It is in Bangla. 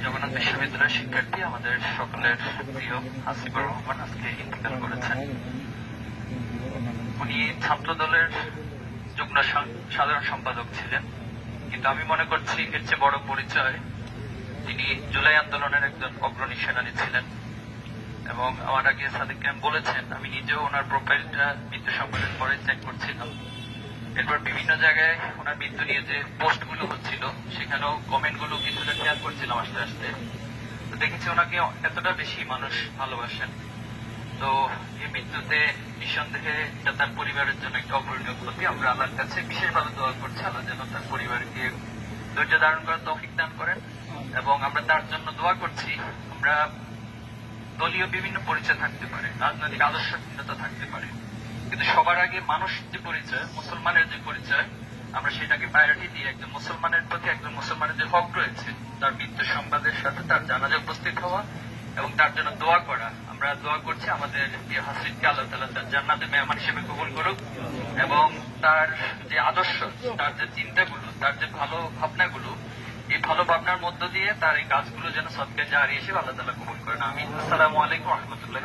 জগন্নাথ বিশ্ববিদ্যালয়ের শিক্ষার্থী আমাদের সকলের প্রিয় হাসিবুর রহমান আজকে ইন্তেকাল করেছেন। উনি ছাত্র দলের যুগ্ম সাধারণ সম্পাদক ছিলেন, কিন্তু আমি মনে করছি এর চেয়ে বড় পরিচয় তিনি জুলাই আন্দোলনের একজন অগ্রণী সেনানী ছিলেন। এবং আমার আগে সাদিক ক্যাম বলেছেন, আমি নিজেও ওনার প্রোফাইলটা মৃত্যু সংবাদের পরে চেক করছিলাম। এরপর বিভিন্ন জায়গায় ওনার মৃত্যু নিয়ে যে পোস্টগুলো হচ্ছিল সেখানেও কমেন্টগুলো কিছুটা খেয়াল করছিলাম আস্তে আস্তে। তো দেখেছি ওনাকে এতটা বেশি মানুষ ভালোবাসেন। তো এই মৃত্যুতে নিঃসন্দেহে এটা তার পরিবারের জন্য একটা অপূরণীয় ক্ষতি। আমরা আল্লাহর কাছে বিশেষভাবে দোয়া করছি, আল্লাহ যেন তার পরিবারকে ধৈর্য ধারণ করার তৌফিক দান করেন। এবং আমরা তার জন্য দোয়া করছি। আমরা দলীয় বিভিন্ন পরিচয় থাকতে পারে, রাজনৈতিক আদর্শ ভিন্নতা থাকতে পারে, কিন্তু সবার আগে মানুষ যে পরিচয়, মুসলমানের যে পরিচয়, আমরা সেটাকে প্রায়োরিটি দিয়ে একজন মুসলমানের প্রতি একজন মুসলমানের যে হক রয়েছে তার মৃত্যু সংবাদের সাথে তার জানাজা উপস্থিত হওয়া এবং তার জন্য দোয়া করা। আমরা দোয়া করছি আমাদের প্রিয় হাসিবকে আল্লাহ তাআলা তার জান্নাতে মেহমান হিসেবে কবুল করুক এবং তার যে আদর্শ, তার যে চিন্তাগুলো, তার যে ভালো ভাবনাগুলো, এই ভালো ভাবনার মধ্য দিয়ে তার এই কাজগুলো যেন সদকায়ে জারিয়া হিসেবে আল্লাহ তাআলা কবুল করেন। আমিন। আসসালামু আলাইকুম ওয়া রাহমাতুল্লাহি।